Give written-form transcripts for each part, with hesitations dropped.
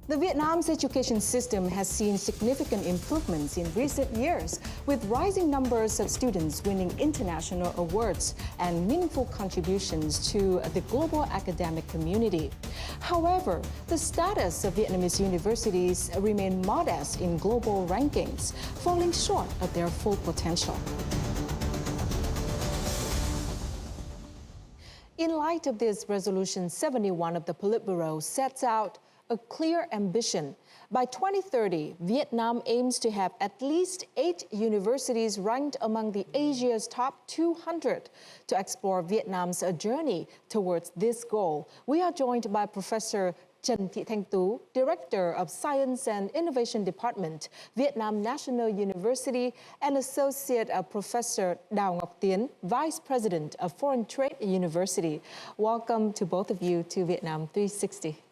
The Vietnam's education system has seen significant improvements in recent years, with rising numbers of students winning international awards and meaningful contributions to the global academic community. However, the status of Vietnamese universities remain modest in global rankings, falling short of their full potential. In light of this, Resolution 71 of the Politburo sets out a clear ambition. By 2030, Vietnam aims to have at least 8 universities ranked among the Asia's top 200. To explore Vietnam's journey towards this goal, we are joined by Professor Trần Thị Thanh Tú, Director of Science and Innovation Department, Vietnam National University, and Associate Professor Đào Ngọc Tiến, Vice President of Foreign Trade University. Welcome to both of you to Vietnam 360.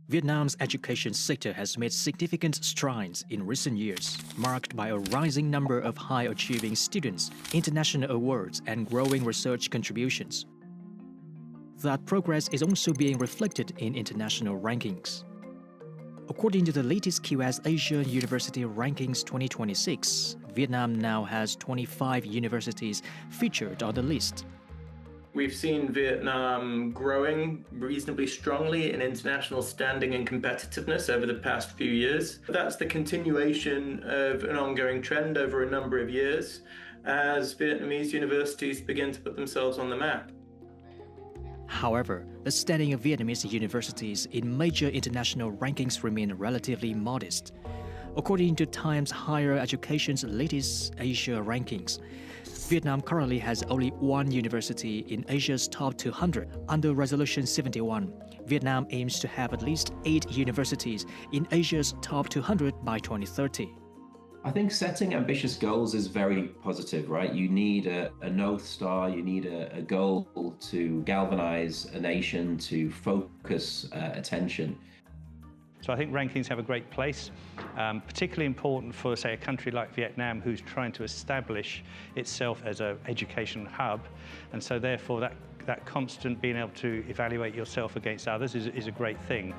Vietnam's education sector has made significant strides in recent years, marked by a rising number of high-achieving students, international awards, and growing research contributions. That progress is also being reflected in international rankings. According to the latest QS Asia University Rankings 2026, Vietnam now has 25 universities featured on the list. We've seen Vietnam growing reasonably strongly in international standing and competitiveness over the past few years. That's the continuation of an ongoing trend over a number of years as Vietnamese universities begin to put themselves on the map. However, the standing of Vietnamese universities in major international rankings remain relatively modest. According to Times Higher Education's latest Asia rankings, Vietnam currently has only one university in Asia's top 200. Under Resolution 71, Vietnam aims to have at least 8 universities in Asia's top 200 by 2030. I think setting ambitious goals is very positive, right? You need a North Star, you need a goal to galvanize a nation, to focus attention. So I think rankings have a great place, particularly important for, say, a country like Vietnam, who's trying to establish itself as an education hub. And so therefore that constant being able to evaluate yourself against others is a great thing.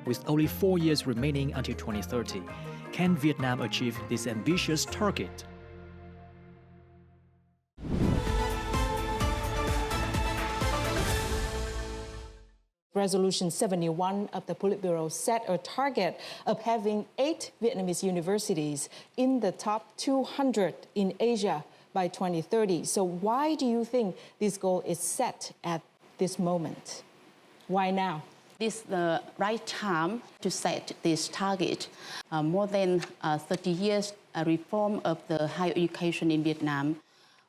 With only 4 years remaining until 2030, can Vietnam achieve this ambitious target? Resolution 71 of the Politburo set a target of having 8 Vietnamese universities in the top 200 in Asia by 2030. So why do you think this goal is set at this moment? Why now? This is the right time to set this target. More than 30 years reform of the higher education in Vietnam,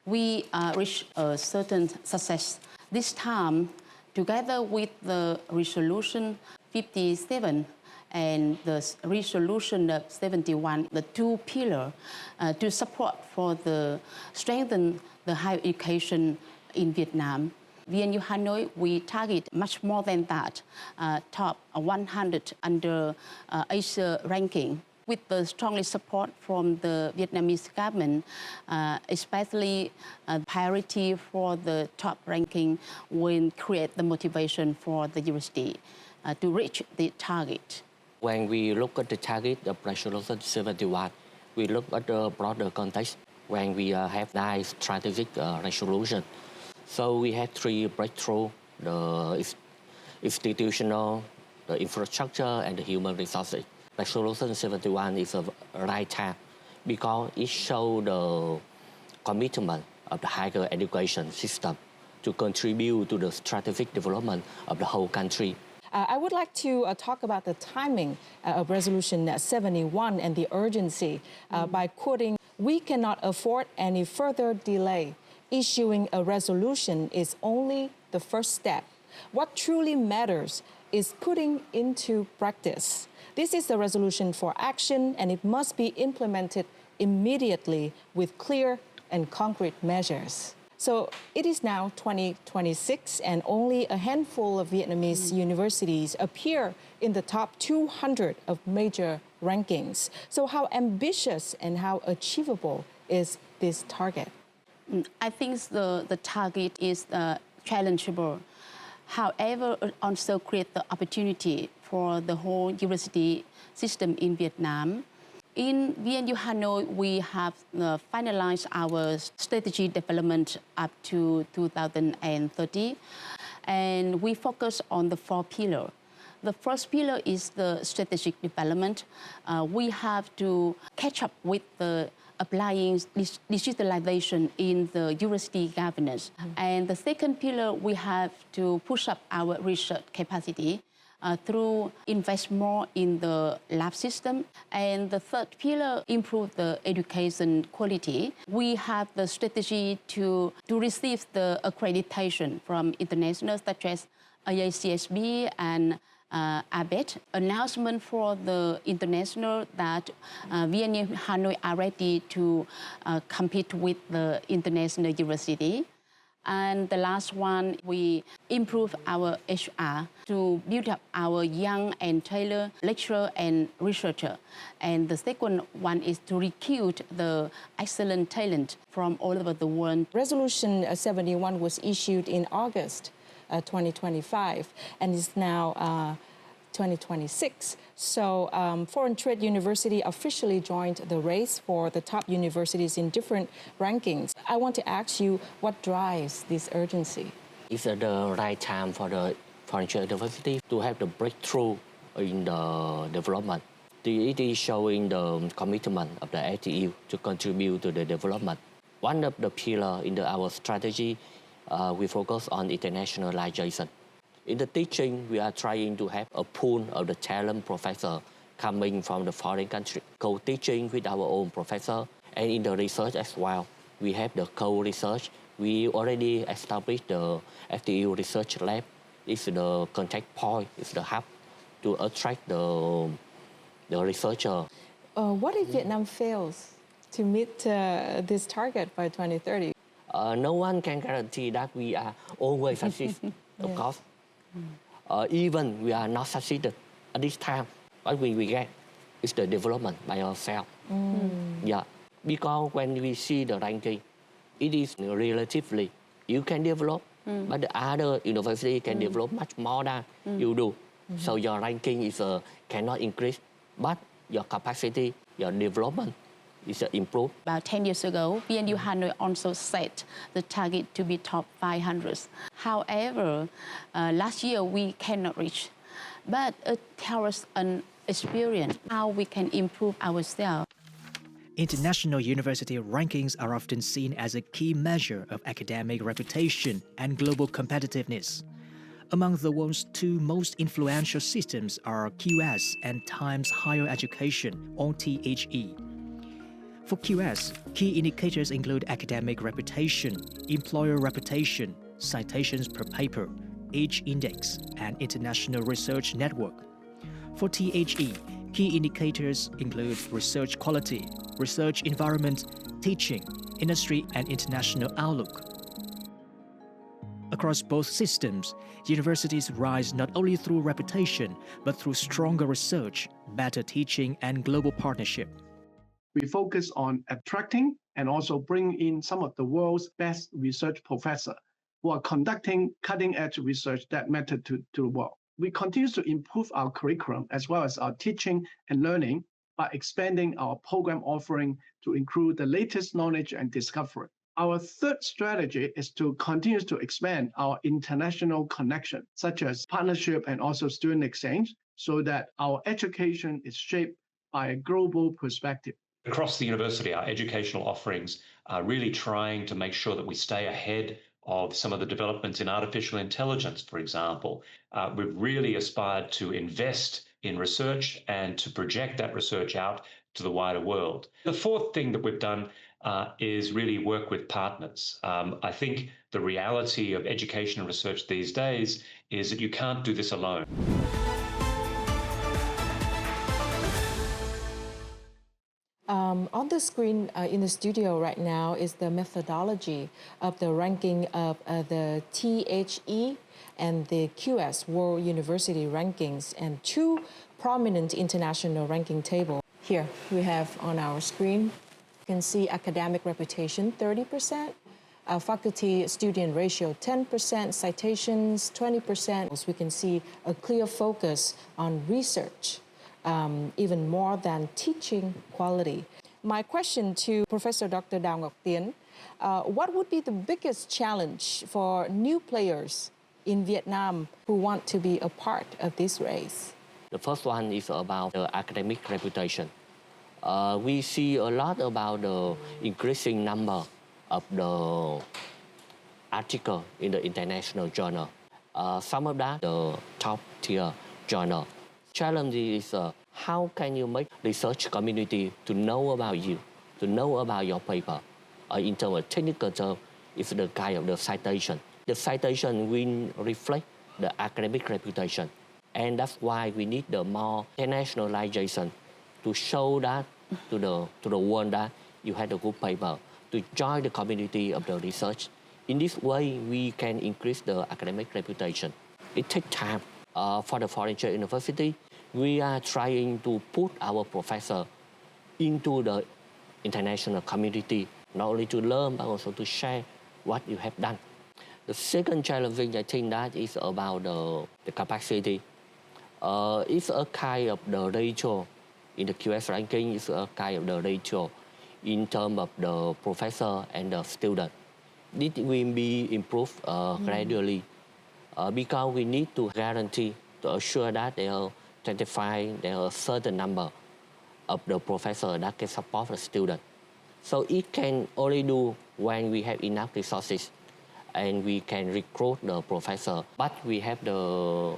we reached a certain success. This time, together with the Resolution 57 and the Resolution 71, the two pillars to support for the strengthen the higher education in Vietnam. VNU Hanoi, we target much more than that, top 100 under Asia ranking. With the strongly support from the Vietnamese government, especially priority for the top ranking will create the motivation for the university to reach the target. When we look at the target of Resolution 71, we look at the broader context when we have 9 strategic resolutions. So we have 3 breakthroughs: the institutional, the infrastructure, and the human resources. Resolution 71 is a right time because it shows the commitment of the higher education system to contribute to the strategic development of the whole country. I would like to talk about the timing of Resolution 71 and the urgency by quoting, "We cannot afford any further delay. Issuing a resolution is only the first step. What truly matters is putting into practice. This is a resolution for action, and it must be implemented immediately with clear and concrete measures." So it is now 2026, and only a handful of Vietnamese universities appear in the top 200 of major rankings. So how ambitious and how achievable is this target? I think the target is challengeable. However, it also creates the opportunity for the whole university system in Vietnam. In VNU Hanoi, we have finalized our strategy development up to 2030, and we focus on the 4 pillars. The first pillar is the strategic development. We have to catch up with the applying digitalization in the university governance. And the second pillar, we have to push up our research capacity through invest more in the lab system. And the third pillar, improve the education quality. We have the strategy to receive the accreditation from international such as IACSB and ABET. Announcement for the international that VNU Hanoi are ready to compete with the international university. And the last one, we improve our HR to build up our young and talented lecturer and researcher. And the second one is to recruit the excellent talent from all over the world. Resolution 71 was issued in August 2025 and is now 2026. So Foreign Trade University officially joined the race for the top universities in different rankings. I want to ask you, what drives this urgency? It's the right time for the Foreign Trade University to have the breakthrough in the development. It is showing the commitment of the FTU to contribute to the development. One of the pillars in our strategy, we focus on internationalization. In the teaching, we are trying to have a pool of the talent professor coming from the foreign country, co-teaching with our own professor. And in the research as well, we have the co-research. We already established the FTU research lab. It's the contact point, it's the hub to attract the researcher. What if Vietnam fails to meet this target by 2030? No one can guarantee that we are always succeed, of course. Even we are not succeeded at this time, what we get is the development by ourselves. Yeah, because when we see the ranking, it is relatively, you can develop, but the other university can develop much more than you do. So your ranking is cannot increase, but your capacity, your development is improved. About 10 years ago, VNU Hanoi also set the target to be top 500. However, last year we cannot reach. But it tells us an experience how we can improve ourselves. International university rankings are often seen as a key measure of academic reputation and global competitiveness. Among the world's 2 most influential systems are QS and Times Higher Education, or THE. For QS, key indicators include academic reputation, employer reputation, citations per paper, age index, and international research network. For THE, key indicators include research quality, research environment, teaching, industry, and international outlook. Across both systems, universities rise not only through reputation, but through stronger research, better teaching, and global partnership. We focus on attracting and also bringing in some of the world's best research professors who are conducting cutting-edge research that matter to the world. We continue to improve our curriculum as well as our teaching and learning by expanding our program offering to include the latest knowledge and discovery. Our third strategy is to continue to expand our international connection, such as partnership and also student exchange, so that our education is shaped by a global perspective. Across the university, our educational offerings are really trying to make sure that we stay ahead of some of the developments in artificial intelligence, for example. We've really aspired to invest in research and to project that research out to the wider world. The fourth thing that we've done is really work with partners. I think the reality of education and research these days is that you can't do this alone. On the screen in the studio right now is the methodology of the ranking of the THE and the QS World University Rankings and 2 prominent international ranking tables. Here we have on our screen, you can see academic reputation 30%, faculty student ratio 10%, citations 20%. We can see a clear focus on research, even more than teaching quality. My question to Professor Dr. Đào Ngọc Tiến, what would be the biggest challenge for new players in Vietnam who want to be a part of this race? The first one is about the academic reputation. We see a lot about the increasing number of the article in the international journal. Some of that, the top tier journal. Challenge is how can you make research community to know about you, to know about your paper. In terms of technical term, it's the kind of the citation. The citation will reflect the academic reputation. And that's why we need the more internationalization to show that to the world that you had a good paper, to join the community of the research. In this way, we can increase the academic reputation. It takes time. For the foreign university, we are trying to put our professor into the international community, not only to learn, but also to share what you have done. The second challenge, I think, that is about the capacity. It's a kind of the ratio in the QS ranking. It's a kind of the ratio in terms of the professor and the student. This will be improved gradually because we need to guarantee to assure that there are 25, there are a certain number of the professor that can support the student. So it can only do when we have enough resources and we can recruit the professor. But we have the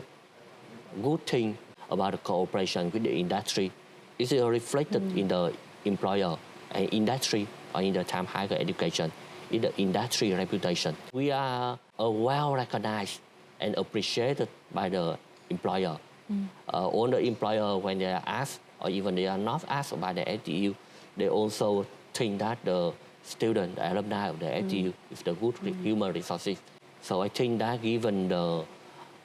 good thing about the cooperation with the industry. It's reflected in the employer and industry or in the time higher education, in the industry reputation. We are well recognized and appreciated by the employer. All the employer, when they are asked or even they are not asked by the FTU, they also think that the student, the alumni of the FTU is the good human resources. So I think that given the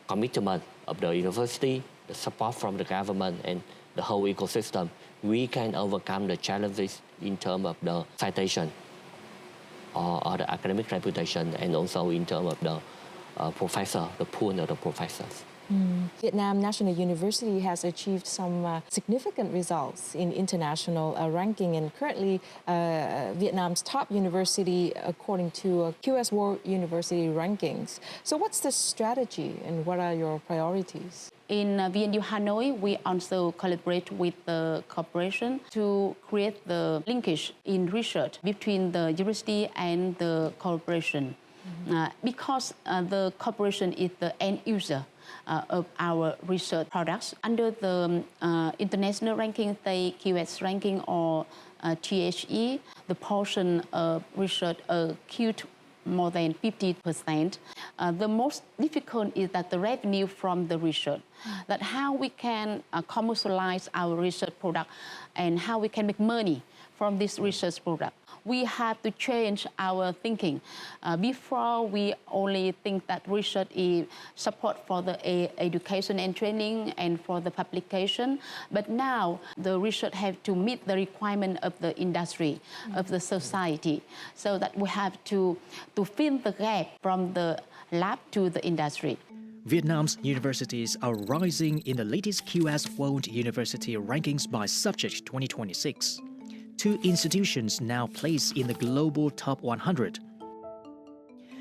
commitment of the university, the support from the government and the whole ecosystem, we can overcome the challenges in terms of the citation or the academic reputation, and also in terms of the professor, the pool of the professors. Vietnam National University has achieved some significant results in international ranking, and currently Vietnam's top university according to QS World University rankings. So what's the strategy and what are your priorities? In VNU Hanoi, we also collaborate with the corporation to create the linkage in research between the university and the corporation. Because the corporation is the end user of our research products. Under the international ranking, say QS ranking or THE, the portion of research acute more than 50%. The most difficult is that the revenue from the research, that how we can commercialize our research product and how we can make money from this research product. We have to change our thinking. Before, we only think that research is support for the education and training and for the publication. But now, the research have to meet the requirement of the industry, of the society. So that we have to fill the gap from the lab to the industry. Vietnam's universities are rising in the latest QS World University Rankings by Subject 2026. 2 institutions now placed in the global top 100.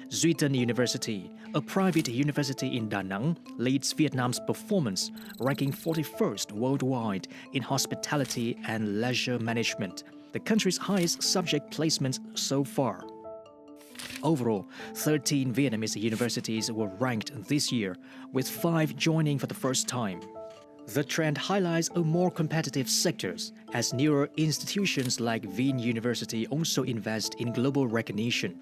Duy Tân University, a private university in Da Nang, leads Vietnam's performance, ranking 41st worldwide in hospitality and leisure management, the country's highest subject placement so far. Overall, 13 Vietnamese universities were ranked this year, with 5 joining for the first time. The trend highlights a more competitive sectors, as newer institutions like Vinh University also invest in global recognition.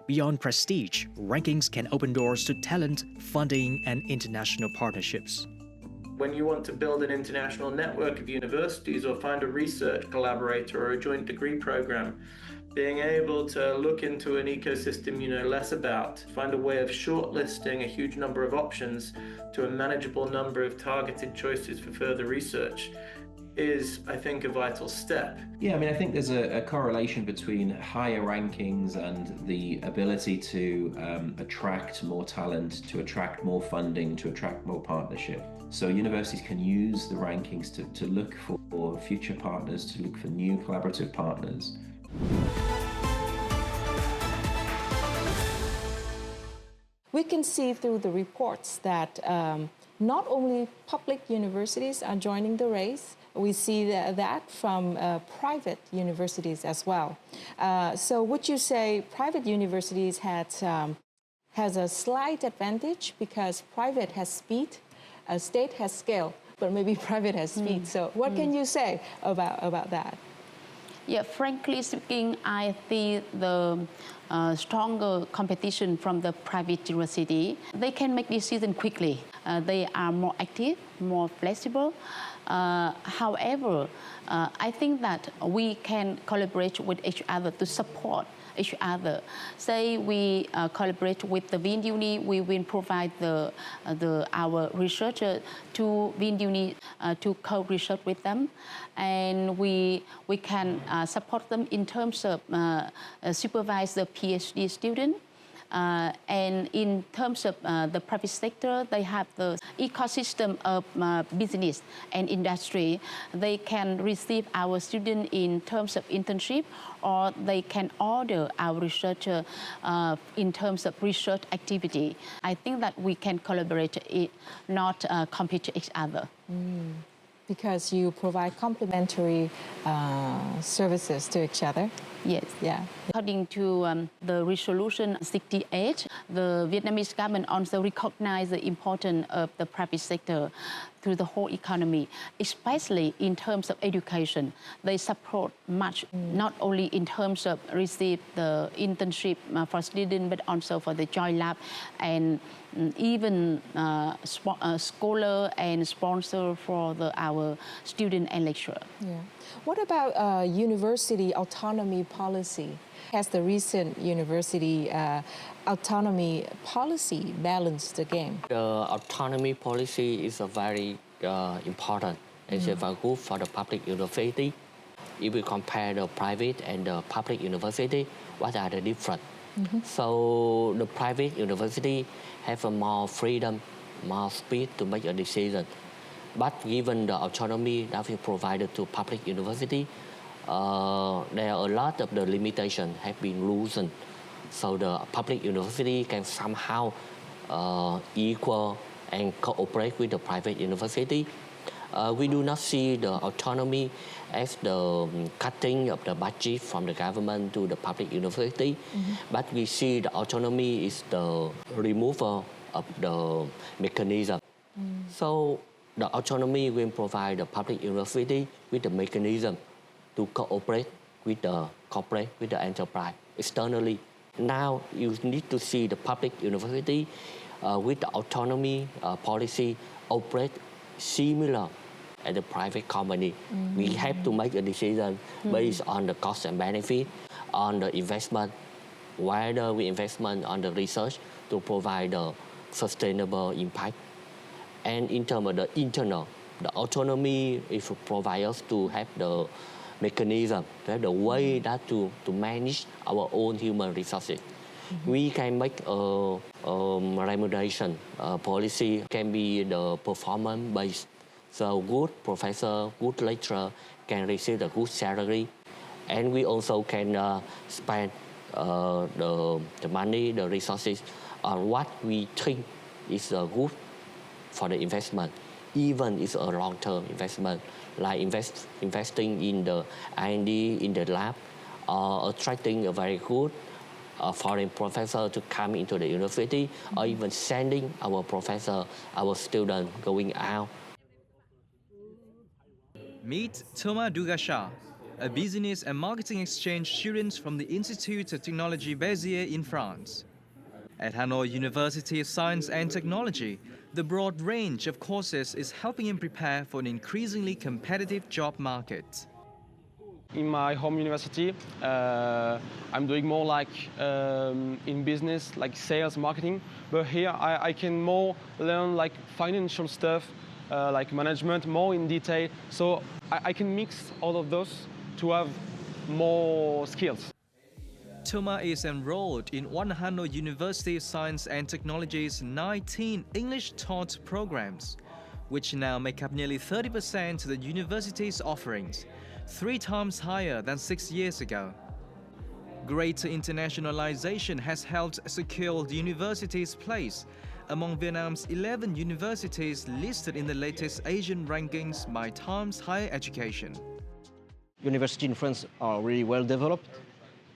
Beyond prestige, rankings can open doors to talent, funding, and international partnerships. When you want to build an international network of universities or find a research collaborator or a joint degree program, being able to look into an ecosystem you know less about, find a way of shortlisting a huge number of options to a manageable number of targeted choices for further research is, I think, a vital step. Yeah, I mean, I think there's a correlation between higher rankings and the ability to attract more talent, to attract more funding, to attract more partnership. So universities can use the rankings to look for future partners, to look for new collaborative partners. We can see through the reports that not only public universities are joining the race, we see that from private universities as well. So would you say private universities has a slight advantage because private has speed, state has scale, but maybe private has speed. So what can you say about that? Yeah, frankly speaking, I think the stronger competition from the private university. They can make decisions quickly. They are more active, more flexible. However, I think that we can collaborate with each other to support each other. Say we collaborate with the Wien Uni, we will provide our researcher to Wien Uni to co-research with them, and we can support them in terms of supervise the PhD student. And in terms of the private sector, they have the ecosystem of business and industry. They can receive our students in terms of internship, or they can order our researcher in terms of research activity. I think that we can collaborate, not compete each other. Because you provide complementary services to each other. Yes. Yeah. According to the resolution 68, the Vietnamese government also recognized the importance of the private sector to the whole economy, especially in terms of education. They support much, not only in terms of receive the internship for students, but also for the joint lab and even scholar and sponsor for our student and lecturer. Yeah. What about university autonomy policy? Has the recent university autonomy policy balanced the game? The autonomy policy is a very important. It's very good for the public university. If we compare the private and the public university, what are the difference? So the private university have a more freedom, more speed to make a decision. But given the autonomy that we provided to public university, there are a lot of the limitations have been loosened. So the public university can somehow equal and cooperate with the private university. We do not see the autonomy as the cutting of the budget from the government to the public university, but we see the autonomy is the removal of the mechanism. So the autonomy will provide the public university with the mechanism to cooperate with the corporate, with the enterprise externally. Now you need to see the public university with the autonomy policy operate similar as the private company. We have to make a decision based on the cost and benefit, on the investment, whether we investment on the research to provide the sustainable impact. And in terms of the internal, the autonomy is provide us to have the mechanism, to have the way that to manage our own human resources. We can make a remuneration policy, can be the performance based. So good professor, good lecturer can receive a good salary, and we also can spend the money, the resources on what we think is good for the investment, even it's a long-term investment, like investing in the R&D in the lab, or attracting a very good foreign professor to come into the university, or even sending our professor, our student going out. Meet Thomas Dugasha, a business and marketing exchange student from the Institute of Technology Béziers in France. At Hanoi University of Science and Technology, the broad range of courses is helping him prepare for an increasingly competitive job market. In my home university, I'm doing more like in business, like sales, marketing. But here I can more learn like financial stuff, like management, more in detail. So I can mix all of those to have more skills. Thomas is enrolled in one Hanoi University Science and Technology's 19 English-taught programs, which now make up nearly 30% of the university's offerings, 3 times higher than 6 years ago. Greater internationalization has helped secure the university's place among Vietnam's 11 universities listed in the latest Asian rankings by Times Higher Education. Universities in France are really well developed.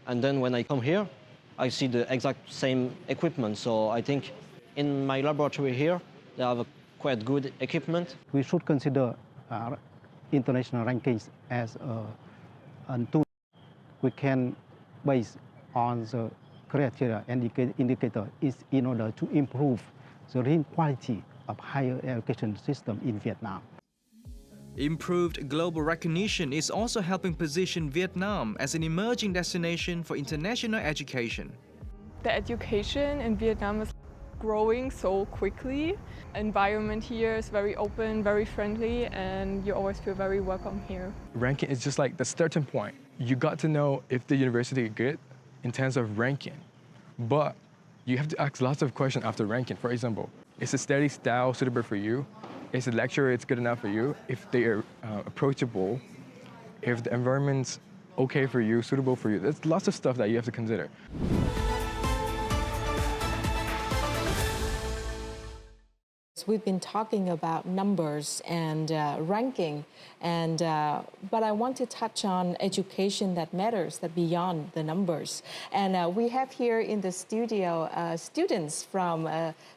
And then when I come here, I see the exact same equipment. So I think in my laboratory here, they have a quite good equipment. We should consider international rankings as a tool we can base on the criteria and indicator is in order to improve the real quality of higher education system in Vietnam. Improved global recognition is also helping position Vietnam as an emerging destination for international education. The education in Vietnam is growing so quickly. Environment here is very open, very friendly, and you always feel very welcome here. Ranking is just like the starting point. You got to know if the university is good in terms of ranking, but you have to ask lots of questions after ranking. For example, is the study style suitable for you? Is the lecturer good enough for you? If they are approachable, if the environment's okay for you, suitable for you. There's lots of stuff that you have to consider. We've been talking about numbers and ranking, but I want to touch on education that matters, that beyond the numbers. And we have here in the studio students from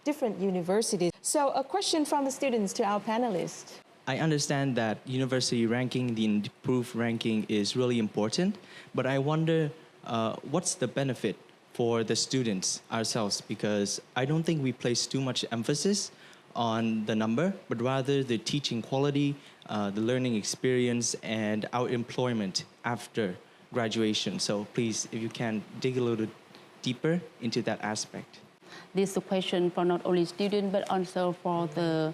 different universities. So a question from the students to our panelists. I understand that university ranking, the improved ranking is really important, but I wonder what's the benefit for the students ourselves, because I don't think we place too much emphasis on the number, but rather the teaching quality, the learning experience, and our employment after graduation. So please, if you can dig a little deeper into that aspect. This is a question for not only students, but also for the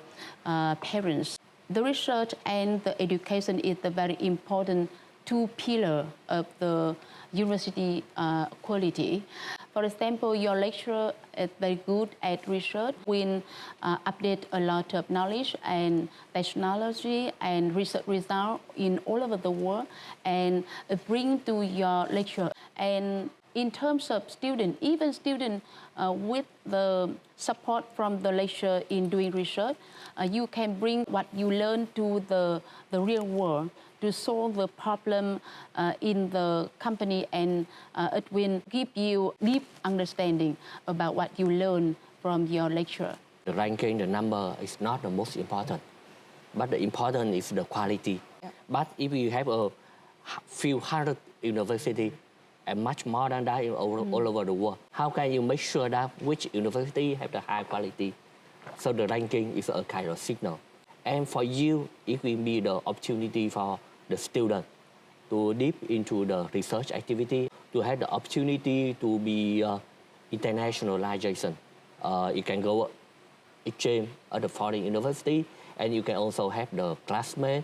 parents. The research and the education is the very important 2 pillars of the university quality. For example, your lecturer is very good at research, will update a lot of knowledge and technology and research results in all over the world and bring to your lecture. And in terms of students, even students with the support from the lecturer in doing research, you can bring what you learn to the real world to solve the problem in the company, and it will give you deep understanding about what you learn from your lecture. The ranking, the number is not the most important, but the important is the quality. Yeah. But if you have a few hundred universities and much more than that all over the world, how can you make sure that which university have the high quality? So the ranking is a kind of signal. And for you, it will be the opportunity for the student to deep into the research activity, to have the opportunity to be internationalization. You can go exchange at the foreign university, and you can also have the classmate.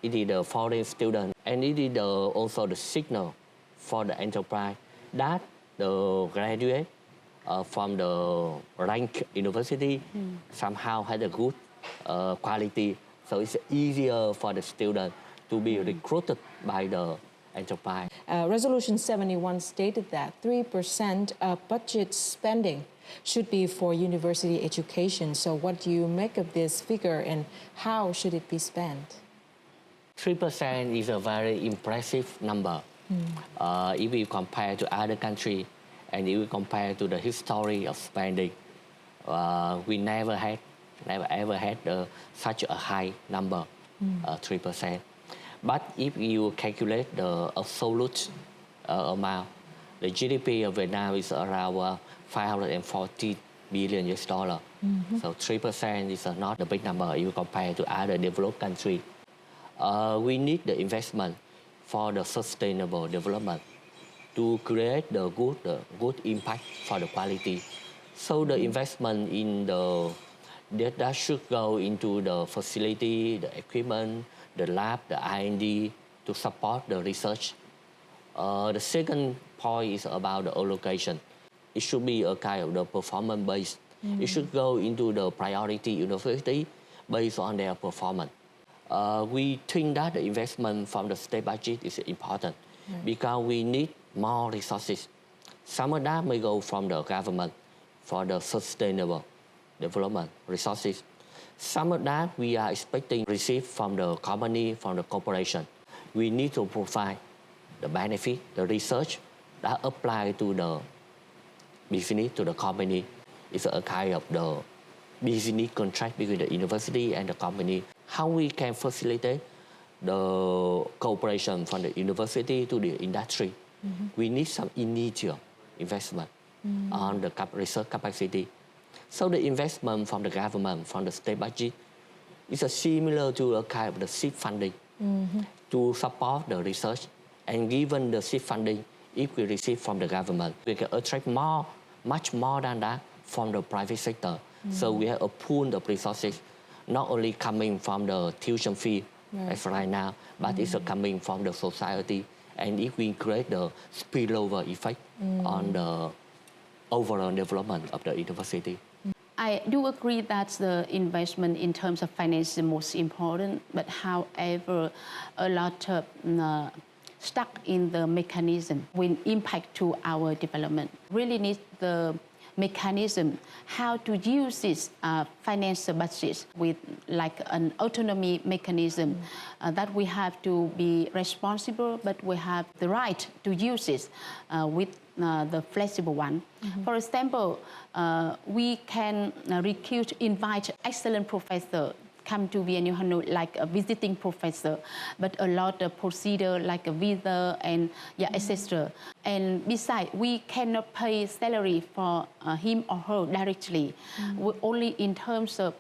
It is the foreign student, and it is also the signal for the enterprise that the graduate from the ranked university somehow had a good quality. So it's easier for the student to be recruited by the enterprise. Resolution 71 stated that 3% of budget spending should be for university education. So what do you make of this figure and how should it be spent? 3% is a very impressive number. If we compare to other countries and if we compare to the history of spending, we never ever had such a high number, 3%. But if you calculate the absolute amount, the GDP of Vietnam is around 540 billion US dollar. So 3% is not a big number if you compare to other developed countries. We need the investment for the sustainable development to create the good impact for the quality. So the investment in the That should go into the facility, the equipment, the lab, the R&D to support the research. The second point is about the allocation. It should be a kind of the performance based. It should go into the priority university based on their performance. We think that the investment from the state budget is important because we need more resources. Some of that may go from the government for the sustainable development resources. Some of that we are expecting to receive from the company, from the corporation. We need to provide the benefit, the research that apply to the business, to the company. It's a kind of the business contract between the university and the company. How we can facilitate the cooperation from the university to the industry. We need some initial investment on the research capacity. So the investment from the government, from the state budget, is similar to a kind of the seed funding to support the research. And given the seed funding, if we receive from the government, we can attract much more than that from the private sector. So we have a pool of resources, not only coming from the tuition fee as right now, but it's coming from the society. And if we create the spillover effect on the overall development of the university. I do agree that the investment in terms of finance is the most important, but however, a lot of stuck in the mechanism will impact to our development. Really need the mechanism how to use this financial budget with like an autonomy mechanism that we have to be responsible, but we have the right to use it with the flexible one. For example, we can invite excellent professor come to VNU Hanoi like a visiting professor, but a lot of procedure like a visa and etc. And besides, we cannot pay salary for him or her directly, only in terms of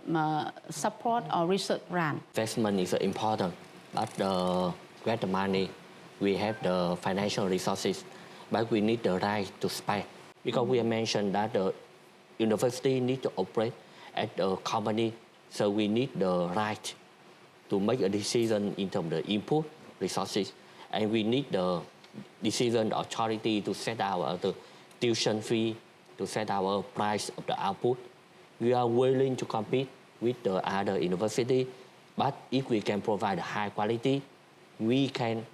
support or research grant. Investment is important, but get the money, we have the financial resources, but we need the right to spend. Because we have mentioned that the university need to operate as a company. So we need the right to make a decision in terms of the input resources, and we need the decision, the authority to set our the tuition fee, to set our price of the output. We are willing to compete with the other university, but if we can provide high quality, we can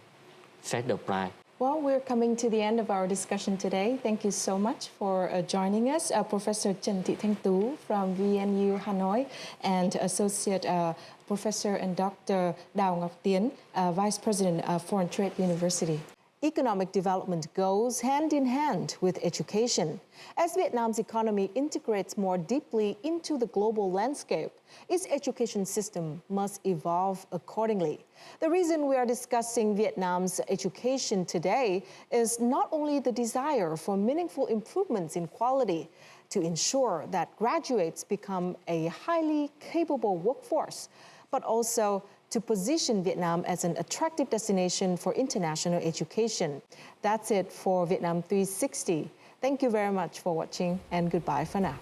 set the price. Well, we're coming to the end of our discussion today. Thank you so much for joining us. Professor Trần Thị Thanh Tú from VNU Hanoi and Associate Professor and Dr. Đào Ngọc Tiến, Vice President of Foreign Trade University. Economic development goes hand in hand with education. As Vietnam's economy integrates more deeply into the global landscape, its education system must evolve accordingly. The reason we are discussing Vietnam's education today is not only the desire for meaningful improvements in quality to ensure that graduates become a highly capable workforce, but also to position Vietnam as an attractive destination for international education. That's it for Vietnam 360. Thank you very much for watching and goodbye for now.